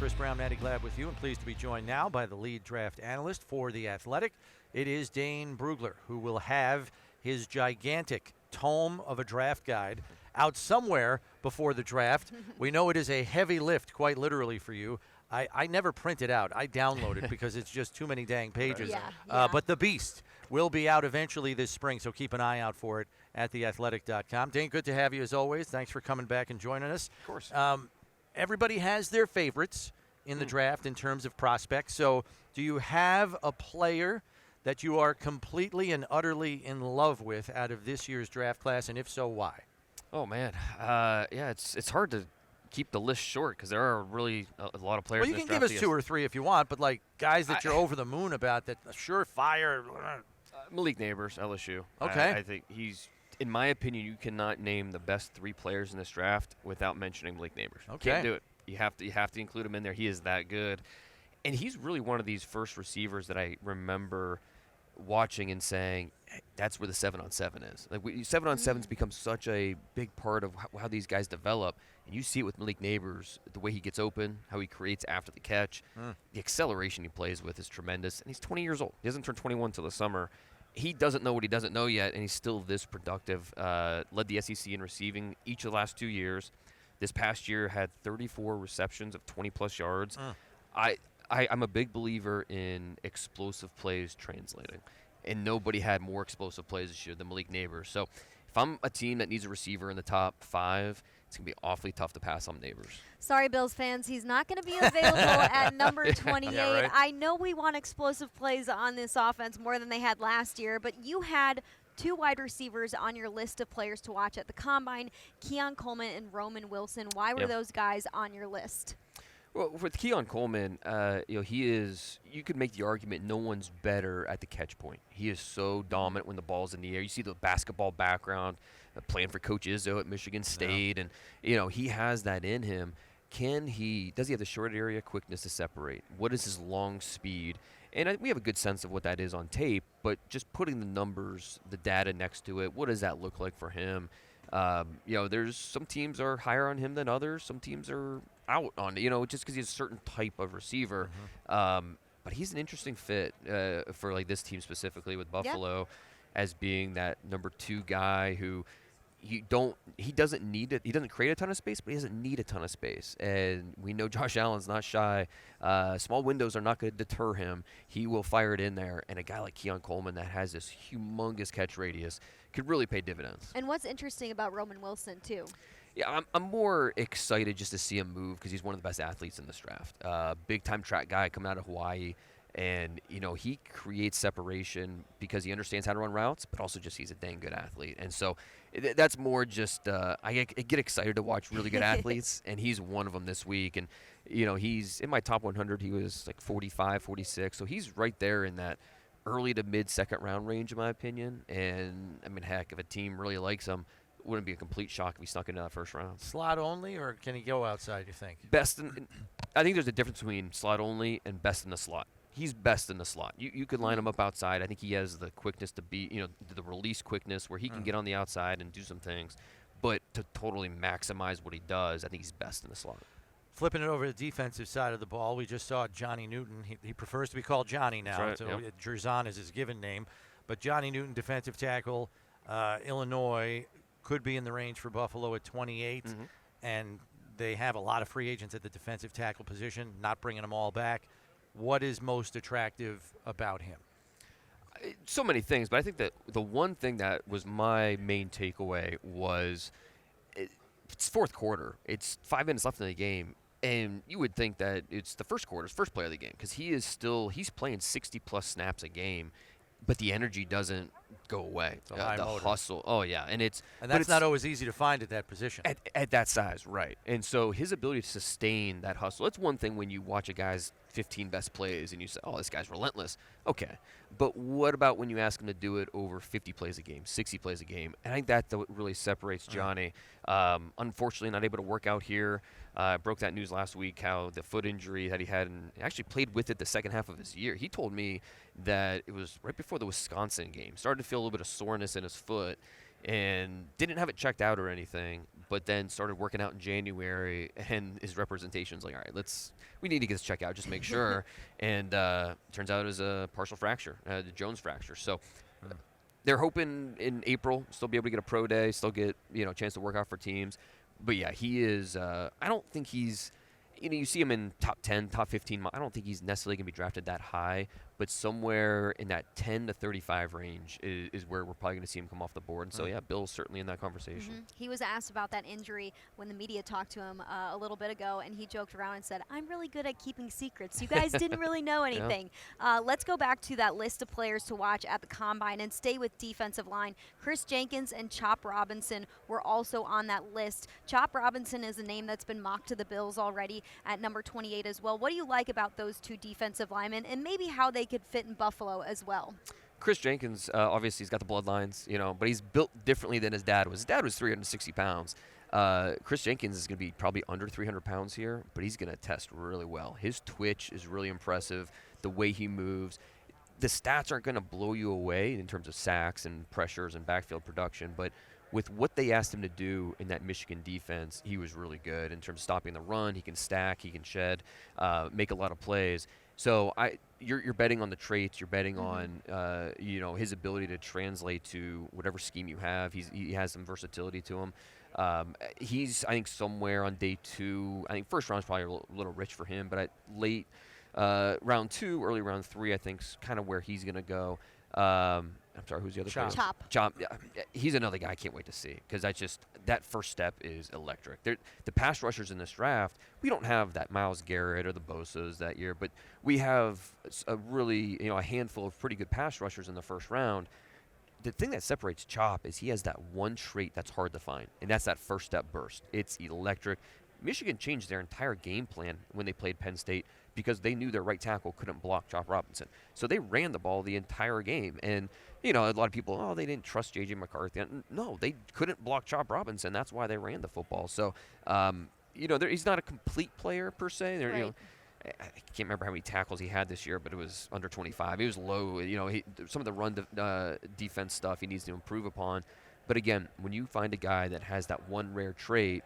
Chris Brown, Matty Glad with you, and pleased to be joined now by the lead draft analyst for The Athletic. It is Dane Brugler, who will have his gigantic tome of a draft guide out somewhere before the draft. We know it is a heavy lift, quite literally, for you. I never print it out. I download it because it's just too many dang pages. Yeah. But the beast will be out eventually this spring, so keep an eye out for it at theathletic.com. Dane, good to have you as always. Thanks for coming back and joining us. Of course. Everybody has their favorites in the draft in terms of prospects. So do you have a player that you are completely and utterly in love with out of this year's draft class, and if so, why? Oh, man. It's hard to keep the list short because there are really a lot of players. Well, you can give us two or three if you want, but like guys that you're over the moon about, that surefire. Malik Neighbors, LSU. Okay. I think he's, in my opinion, you cannot name the best three players in this draft without mentioning Malik Neighbors. Okay. Can't do it. You have to include him in there. He is that good. And he's really one of these first receivers that I remember watching and saying, hey, that's where the 7-on-7 is. Like 7-on-7's become such a big part of how these guys develop. And you see it with Malik Neighbors, the way he gets open, how he creates after the catch. The acceleration he plays with is tremendous. And he's 20 years old. He doesn't turn 21 till the summer. He doesn't know what he doesn't know yet, and he's still this productive. Led the SEC in receiving each of the last 2 years. This past year had 34 receptions of 20-plus yards. I'm a big believer in explosive plays translating, and nobody had more explosive plays this year than Malik Neighbors. So if I'm a team that needs a receiver in the top 5, it's going to be awfully tough to pass on Neighbors. Sorry, Bills fans. He's not going to be available at number 28. Yeah, right. I know we want explosive plays on this offense more than they had last year, but you had two wide receivers on your list of players to watch at the Combine, Keon Coleman and Roman Wilson. Why were those guys on your list? Well, with Keon Coleman, he is. You could make the argument no one's better at the catch point. He is so dominant when the ball's in the air. You see the basketball background, playing for Coach Izzo at Michigan State, and he has that in him. Does he have the short area quickness to separate? What is his long speed? And we have a good sense of what that is on tape, but just putting the numbers, the data next to it, what does that look like for him? There's some teams are higher on him than others. Some teams are out on it, just because he's a certain type of receiver. But he's an interesting fit for like this team specifically with Buffalo as being that number 2 guy who he doesn't need it. He doesn't create a ton of space, but he doesn't need a ton of space. And we know Josh Allen's not shy. Small windows are not going to deter him. He will fire it in there. And a guy like Keon Coleman that has this humongous catch radius could really pay dividends. And what's interesting about Roman Wilson, too? Yeah, I'm more excited just to see him move because he's one of the best athletes in this draft. Big-time track guy coming out of Hawaii. And, he creates separation because he understands how to run routes, but also just he's a dang good athlete. And so that's more just I get excited to watch really good athletes, and he's one of them this week. And, he's in my top 100. He was like 45, 46. So he's right there in that early to mid-second round range, in my opinion. And, I mean, heck, if a team really likes him, it wouldn't be a complete shock if he snuck into that first round. Slot only, or can he go outside, you think? I think there's a difference between slot only and best in the slot. He's best in the slot. You could line him up outside. I think he has the quickness to be, the release quickness where he can get on the outside and do some things. But to totally maximize what he does, I think he's best in the slot. Flipping it over to the defensive side of the ball, we just saw Johnny Newton. He prefers to be called Johnny now. That's right, So Jerzon is his given name. But Johnny Newton, defensive tackle, Illinois, could be in the range for Buffalo at 28. And they have a lot of free agents at the defensive tackle position, not bringing them all back. What is most attractive about him? So many things, but I think that the one thing that was my main takeaway was it's fourth quarter. It's 5 minutes left in the game, and you would think that it's the first quarter's first play of the game because he's playing 60-plus snaps a game, but the energy doesn't go away. It's a high motor. Hustle. Oh, yeah. And that's not always easy to find at that position. At that size, right. And so his ability to sustain that hustle, it's one thing when you watch a guy's 15 best plays and you say, oh, this guy's relentless. Okay. But what about when you ask him to do it over 50 plays a game, 60 plays a game? And I think that really separates Johnny. Unfortunately, not able to work out here. Broke that news last week how the foot injury that he had and actually played with it the second half of his year. He told me that it was right before the Wisconsin game. Started to feel a little bit of soreness in his foot. and didn't have it checked out or anything, but then started working out in January, and his representation's like, all right, we need to get this checked out, just make sure. And turns out it was a partial fracture, the Jones fracture. So they're hoping in April still be able to get a pro day, still get a chance to work out for teams. But yeah, he is. I don't think he's. You see him in top 10, top 15. I don't think he's necessarily going to be drafted that high, but somewhere in that 10 to 35 range is where we're probably going to see him come off the board. And so, yeah, Bill's certainly in that conversation. He was asked about that injury when the media talked to him a little bit ago, and he joked around and said, I'm really good at keeping secrets. You guys didn't really know anything. Yeah. Let's go back to that list of players to watch at the Combine and stay with defensive line. Chris Jenkins and Chop Robinson were also on that list. Chop Robinson is a name that's been mocked to the Bills already at number 28 as well. What do you like about those two defensive linemen, and maybe how they could fit in Buffalo as well? Chris Jenkins, obviously, he's got the bloodlines, but he's built differently than his dad was. His dad was 360 pounds. Chris Jenkins is going to be probably under 300 pounds here, but he's going to test really well. His twitch is really impressive, the way he moves. The stats aren't going to blow you away in terms of sacks and pressures and backfield production, but with what they asked him to do in that Michigan defense, he was really good in terms of stopping the run. He can stack, he can shed, make a lot of plays. So you're betting on the traits. You're betting on his ability to translate to whatever scheme you have. He has some versatility to him. He's, I think, somewhere on day 2. I think first round is probably a little rich for him, but at late round 2, early round 3, I think is kind of where he's going to go. I'm sorry, who's the other player? Chop. Yeah, he's another guy I can't wait to see, because that first step is electric. The pass rushers in this draft, we don't have that Myles Garrett or the Bosa's that year, but we have a handful of pretty good pass rushers in the first round. The thing that separates Chop is he has that one trait that's hard to find, and that's that first step burst. It's electric. Michigan changed their entire game plan when they played Penn State because they knew their right tackle couldn't block Chop Robinson. So they ran the ball the entire game. And, a lot of people, they didn't trust J.J. McCarthy. No, they couldn't block Chop Robinson. That's why they ran the football. So, he's not a complete player per se. Right. I can't remember how many tackles he had this year, but it was under 25. He was low. Some of the run defense stuff he needs to improve upon. But again, when you find a guy that has that one rare trait,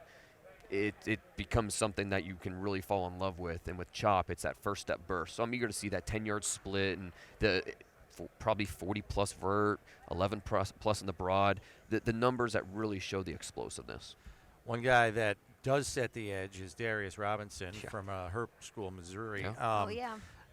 it becomes something that you can really fall in love with. And with Chop, it's that first step burst. So I'm eager to see that 10-yard split and probably 40-plus vert, 11-plus in the broad, the numbers that really show the explosiveness. One guy that does set the edge is Darius Robinson from Herb School, Missouri.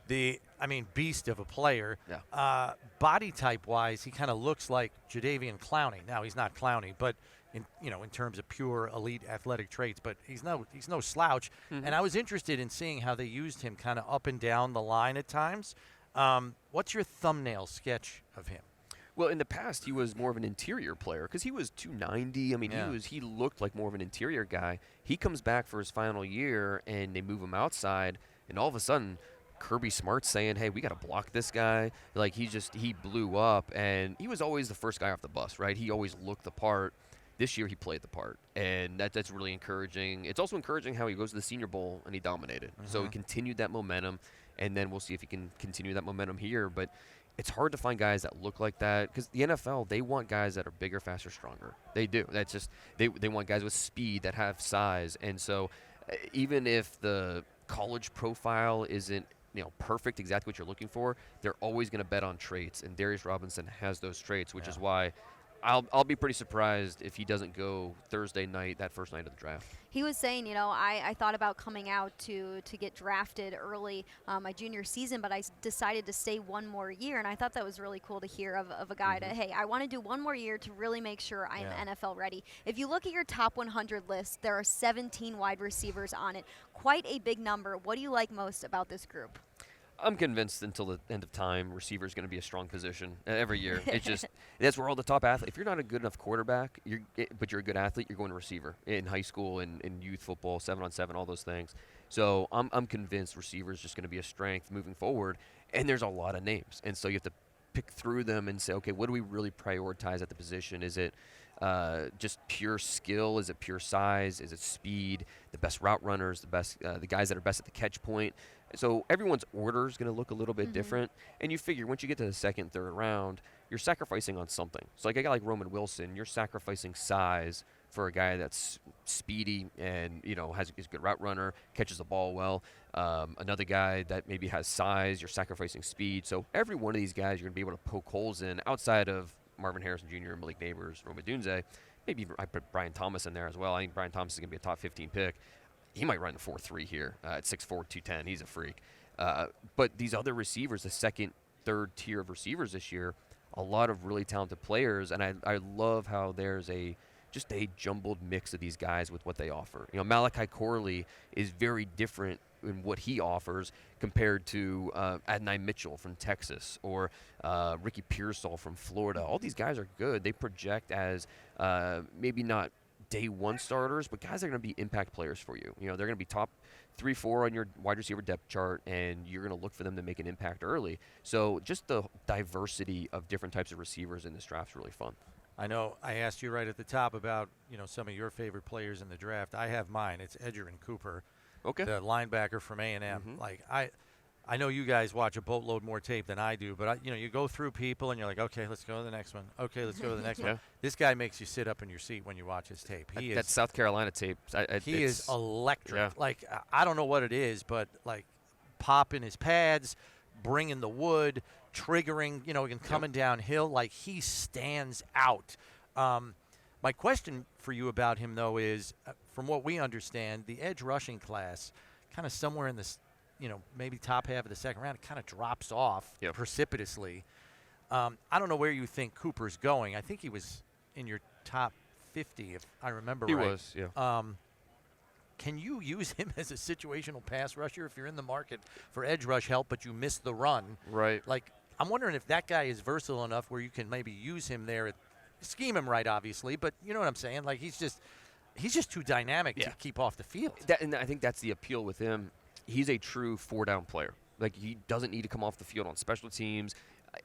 Beast of a player. Yeah. Body type-wise, he kind of looks like Jadeveon Clowney. Now, he's not Clowney, but in terms of pure elite athletic traits, but he's no slouch. Mm-hmm. And I was interested in seeing how they used him kind of up and down the line at times. What's your thumbnail sketch of him? Well, in the past, he was more of an interior player because he was 290. He looked like more of an interior guy. He comes back for his final year, and they move him outside, and all of a sudden, Kirby Smart's saying, hey, we got to block this guy. Like, he blew up, and he was always the first guy off the bus, right? He always looked the part. This year, he played the part, and that's really encouraging. It's also encouraging how he goes to the Senior Bowl, and he dominated. Mm-hmm. So he continued that momentum, and then we'll see if he can continue that momentum here. But it's hard to find guys that look like that because the NFL, they want guys that are bigger, faster, stronger. They do. That's just they want guys with speed that have size. And so even if the college profile isn't perfect, exactly what you're looking for, they're always going to bet on traits, and Darius Robinson has those traits, which is why I'll be pretty surprised if he doesn't go Thursday night, that first night of the draft. He was saying, I thought about coming out to get drafted early my junior season, but I decided to stay one more year, and I thought that was really cool to hear of a guy Mm-hmm. to, hey, I want to do one more year to really make sure I'm NFL ready. If you look at your top 100 list, there are 17 wide receivers on it. Quite a big number. What do you like most about this group? I'm convinced until the end of time, receiver is going to be a strong position every year. It's just that's where all the top athletes. If you're not a good enough quarterback, but you're a good athlete, you're going to receiver in high school and in youth football, 7-on-7, all those things. So I'm convinced receiver is just going to be a strength moving forward. And there's a lot of names, and so you have to pick through them and say, okay, what do we really prioritize at the position? Is it just pure skill? Is it pure size? Is it speed? The best route runners, the guys that are best at the catch point. So everyone's order is going to look a little bit different. And you figure once you get to the second, third round, you're sacrificing on something. So like a guy like Roman Wilson, you're sacrificing size for a guy that's speedy and is a good route runner, catches the ball well. Another guy that maybe has size, you're sacrificing speed. So every one of these guys you're going to be able to poke holes in outside of Marvin Harrison Jr., Malik Neighbors, Rome Odunze. Maybe I put Brian Thomas in there as well. I think Brian Thomas is going to be a top 15 pick. He might run the 4.3 here at 6'4", 210. He's a freak. But these other receivers, the second, third tier of receivers this year, a lot of really talented players, and I love how there's just a jumbled mix of these guys with what they offer. Malachi Corley is very different in what he offers compared to Adonai Mitchell from Texas or Ricky Pearsall from Florida. All these guys are good. They project as maybe not day one starters, but guys are going to be impact players for you. They're going to be top 3, 4 on your wide receiver depth chart, and you're going to look for them to make an impact early. So just the diversity of different types of receivers in this draft is really fun. I know I asked you right at the top about, some of your favorite players in the draft. I have mine. It's Edwin Cooper, the linebacker from A&M. Like, I know you guys watch a boatload more tape than I do, but you go through people and you're like, okay, let's go to the next one. Okay, let's go to the next one. This guy makes you sit up in your seat when you watch his tape. That South Carolina tape. He is electric. Like, I don't know what it is, but like popping his pads, bringing the wood, triggering, and coming downhill, like he stands out. My question for you about him, though, is from what we understand, the edge rushing class kind of somewhere in this, maybe top half of the second round, it kind of drops off precipitously. I don't know where you think Cooper's going. I think he was in your top 50, if I remember right. He was, yeah. Can you use him as a situational pass rusher if you're in the market for edge rush help, but you miss the run? Right. Like, I'm wondering if that guy is versatile enough where you can maybe use him there. Scheme him right, obviously, but you know what I'm saying? Like, he's just too dynamic to keep off the field. And I think that's the appeal with him. He's a true four-down player. Like, he doesn't need to come off the field on special teams,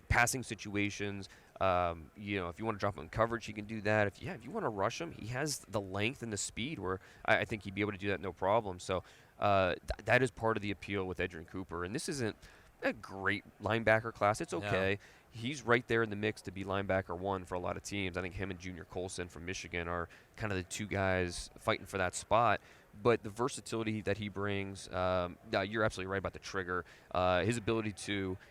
passing situations. If you want to drop him in coverage, he can do that. If you want to rush him, he has the length and the speed where I think he'd be able to do that no problem. So that is part of the appeal with Edwin Cooper. And this isn't a great linebacker class. It's okay. No. He's right there in the mix to be linebacker 1 for a lot of teams. I think him and Junior Colson from Michigan are kind of the two guys fighting for that spot. But the versatility that he brings, you're absolutely right about the trigger. His ability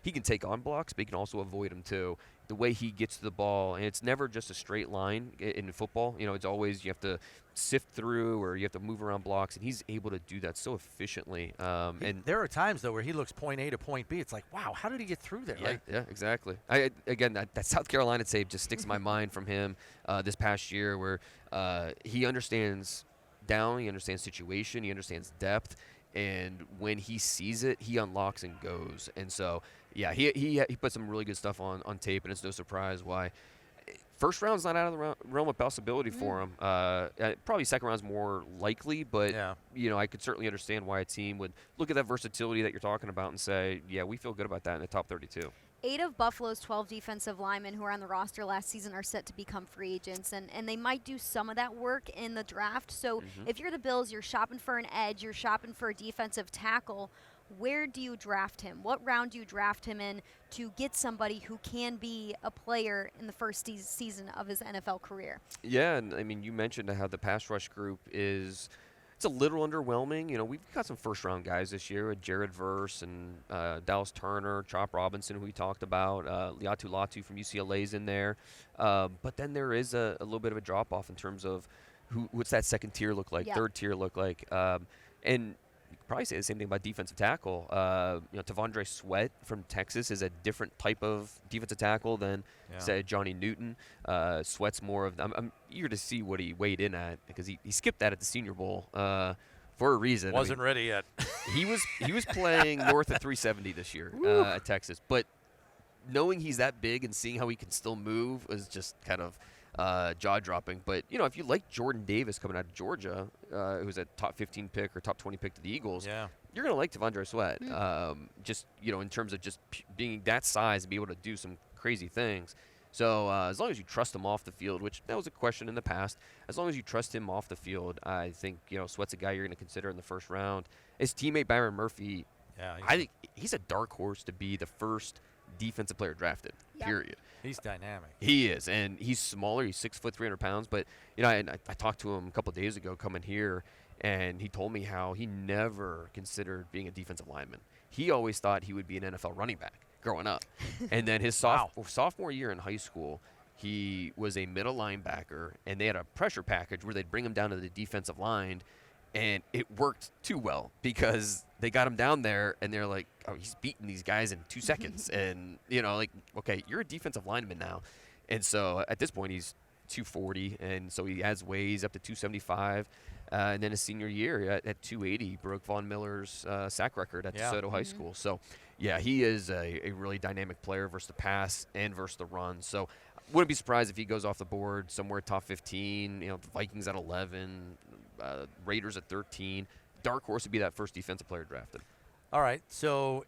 he can take on blocks, but he can also avoid them too. The way he gets to the ball, and it's never just a straight line in football. It's always you have to sift through or you have to move around blocks, and he's able to do that so efficiently. And there are times, though, where he looks point A to point B. It's like, wow, how did he get through there? Yeah, exactly. That South Carolina tape just sticks in my mind from him this past year where he understands down, he understands situation, he understands depth, and when he sees it, he unlocks and goes. And so, he put some really good stuff on tape, and it's no surprise why first round's not out of the realm of possibility for him. Probably second round's more likely, but I could certainly understand why a team would look at that versatility that you're talking about and say, we feel good about that in the top 32. 8 of Buffalo's 12 defensive linemen who were on the roster last season are set to become free agents, and they might do some of that work in the draft. So if you're the Bills, you're shopping for an edge, you're shopping for a defensive tackle. Where do you draft him? What round do you draft him in to get somebody who can be a player in the first season of his NFL career? Yeah, and I mean, you mentioned how the pass rush group is – it's a little underwhelming. We've got some first-round guys this year with Jared Verse and Dallas Turner, Chop Robinson, who we talked about. Liatu Latu from UCLA's in there. But then there is a little bit of a drop-off in terms of what's that second tier look like, third tier look like. And you could probably say the same thing about defensive tackle. Tavondre Sweat from Texas is a different type of defensive tackle than, say, Johnny Newton. Sweat's more of – I'm eager to see what he weighed in at because he skipped that at the Senior Bowl for a reason. Wasn't ready yet. he was playing north of 370 this year at Texas. But knowing he's that big and seeing how he can still move was just kind of – jaw-dropping. But, if you like Jordan Davis coming out of Georgia, who's a top 15 pick or top 20 pick to the Eagles, you're going to like Tavondre Sweat. In terms of just being that size and be able to do some crazy things. So as long as you trust him off the field, which that was a question in the past, as long as you trust him off the field, I think Sweat's a guy you're going to consider in the first round. His teammate Byron Murphy, I think he's a dark horse to be the first defensive player drafted. Yep. Period. He's dynamic. He is, and he's smaller. He's 6 foot 300 pounds. But I talked to him a couple of days ago coming here, and he told me how he never considered being a defensive lineman. He always thought he would be an NFL running back growing up. And then his sophomore year in high school, he was a middle linebacker, and they had a pressure package where they'd bring him down to the defensive line, and it worked too well because they got him down there, and they're like, oh, he's beating these guys in 2 seconds. And, okay, you're a defensive lineman now. And so at this point, he's 240, and so he has weighs up to 275. And then his senior year at 280, broke Von Miller's sack record at DeSoto High School. So, yeah, he is a really dynamic player versus the pass and versus the run. So wouldn't be surprised if he goes off the board somewhere top 15, the Vikings at 11, Raiders at 13. Dark horse would be that first defensive player drafted. All right, so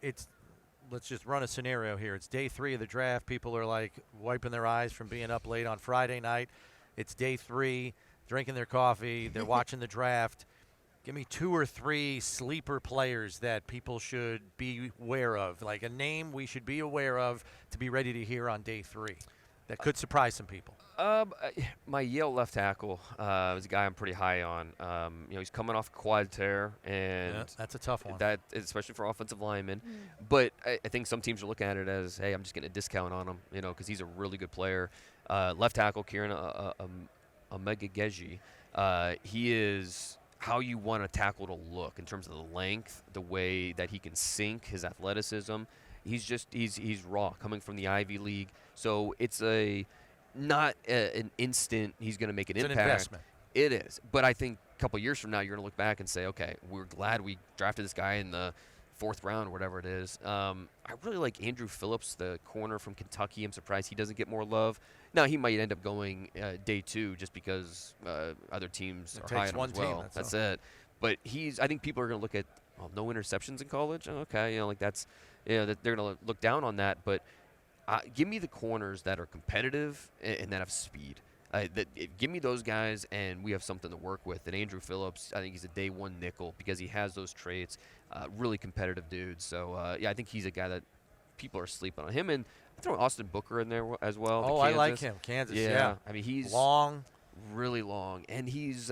let's just run a scenario here. It's day 3 of the draft. People are like wiping their eyes from being up late on Friday night. It's day 3, drinking their coffee. They're watching the draft. Give me 2 or 3 sleeper players that people should be aware of, like a name we should be aware of to be ready to hear on day 3 that could surprise some people. My Yale left tackle is a guy I'm pretty high on. He's coming off a quad tear, and that's a tough one. That, especially for offensive linemen. But I think some teams are looking at it as, hey, I'm just getting a discount on him, because he's a really good player. Left tackle Kieran Omegageji. He is how you want a tackle to look in terms of the length, the way that he can sink, his athleticism. He's raw, coming from the Ivy League. So it's not an instant he's going to make an impact. It's an investment. It is. But I think a couple years from now, you're going to look back and say, okay, we're glad we drafted this guy in the 4th round or whatever it is. I really like Andrew Phillips, the corner from Kentucky. I'm surprised he doesn't get more love. Now, he might end up going day 2 just because other teams are high on him as well. That's it. But I think people are going to look at no interceptions in college. Okay, that they're going to look down on that. But give me the corners that are competitive and that have speed. Give me those guys, and we have something to work with. And Andrew Phillips, I think he's a day 1 nickel because he has those traits. Really competitive dude. So, I think he's a guy that people are sleeping on him. And I throw Austin Booker in there as well. Oh, I like him. Kansas, yeah. I mean, he's long. Really long. And he's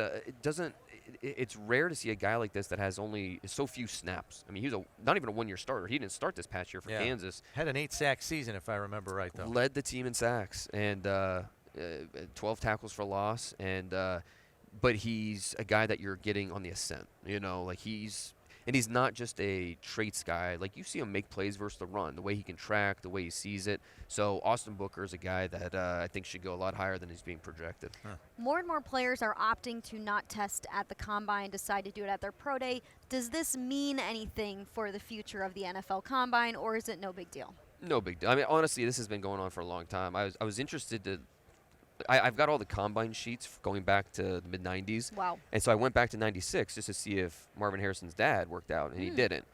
it's rare to see a guy like this that has only so few snaps. I mean, he was not even a 1-year starter. He didn't start this past year for Kansas. Had an 8-sack season, if I remember right, though. Led the team in sacks and 12 tackles for loss. And but he's a guy that you're getting on the ascent. He's not just a traits guy. Like, you see him make plays versus the run, the way he can track, the way he sees it. So Austin Booker is a guy that I think should go a lot higher than he's being projected. More and more players are opting to not test at the Combine, decide to do it at their pro day. Does this mean anything for the future of the NFL Combine, or is it no big deal? No big deal. I mean, honestly, this has been going on for a long time. I was interested to – I've got all the Combine sheets going back to the mid-'90s. Wow. And so I went back to 96 just to see if Marvin Harrison's dad worked out, and he didn't.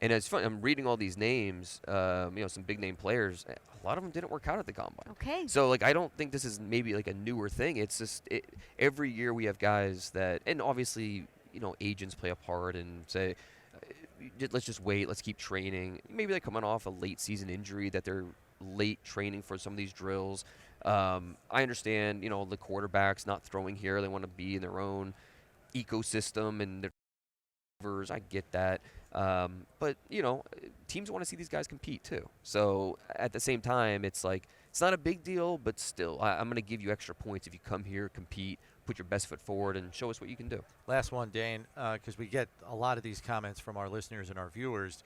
And it's fun. I'm reading all these names, some big-name players. A lot of them didn't work out at the Combine. Okay. So, I don't think this is maybe, a newer thing. It's just every year we have guys that – and obviously, agents play a part and say, let's just wait. Let's keep training. Maybe they're coming off a late-season injury that they're late training for some of these drills. I understand, the quarterbacks not throwing here. They want to be in their own ecosystem and their receivers. I get that. But, teams want to see these guys compete too. So at the same time, it's not a big deal, but still, I'm going to give you extra points if you come here, compete, put your best foot forward, and show us what you can do. Last one, Dane, because we get a lot of these comments from our listeners and our viewers.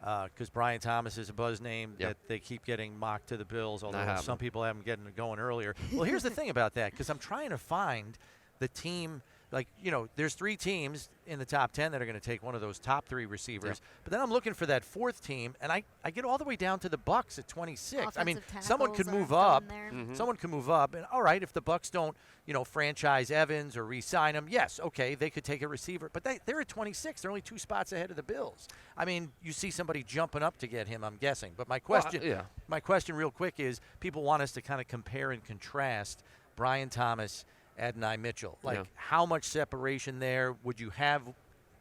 Because Brian Thomas is a buzz name that they keep getting mocked to the Bills, although some people have him getting going earlier. Well, here's the thing about that, because I'm trying to find the team Like, there's 3 teams in the top 10 that are going to take one of those top 3 receivers. Yep. But then I'm looking for that 4th team, and I get all the way down to the Bucks at 26. I mean, Offensive someone could tackles move are up. done there. Mm-hmm. Someone can move up. And, all right, if the Bucks don't, franchise Evans or re-sign him, yes, okay, they could take a receiver. But they're at 26. They're only 2 spots ahead of the Bills. I mean, you see somebody jumping up to get him, I'm guessing. But my question, my question real quick is, people want us to kind of compare and contrast Brian Thomas, Adonai Mitchell. Like, how much separation there? Would you have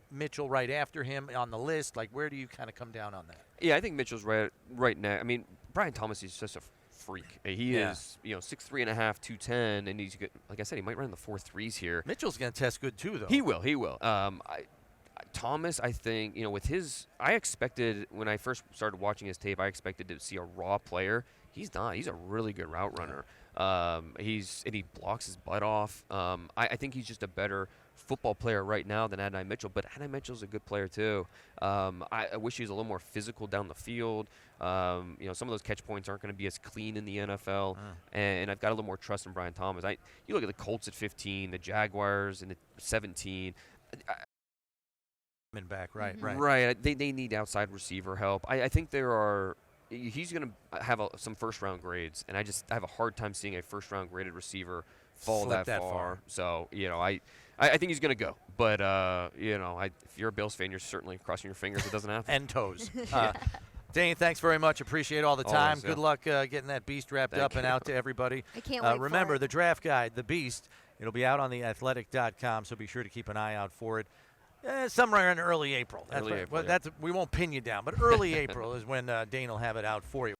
Mitchell right after him on the list? Like, where do you kind of come down on that? Yeah, I think Mitchell's right now. I mean, Brian Thomas is just a freak. He is, 6'3.5", 210, and he's good. Like I said, he might run in the 4.3s here. Mitchell's going to test good too, though. He will. Thomas, I think, with his, I expected when I first started watching his tape, I expected to see a raw player. He's not. He's a really good route runner. He blocks his butt off. I think he's just a better football player right now than Adonai Mitchell, but Adonai Mitchell's a good player too. I wish he was a little more physical down the field. Some of those catch points aren't going to be as clean in the NFL, and I've got a little more trust in Brian Thomas. You look at the Colts at 15, the Jaguars in 17. Back, right. Right. They need outside receiver help. I think he's going to have some first-round grades, and I have a hard time seeing a first-round graded receiver fall that far. So, I think he's going to go. But, if you're a Bills fan, you're certainly crossing your fingers it doesn't happen. And toes. Dane, thanks very much. Appreciate all the time. Always, Good luck getting that beast wrapped up and out to everybody. I can't wait remember, for it. the draft guide, The Beast, it'll be out on theathletic.com, so be sure to keep an eye out for it. Somewhere in early April. Early April, we won't pin you down, but early April is when Dane will have it out for you.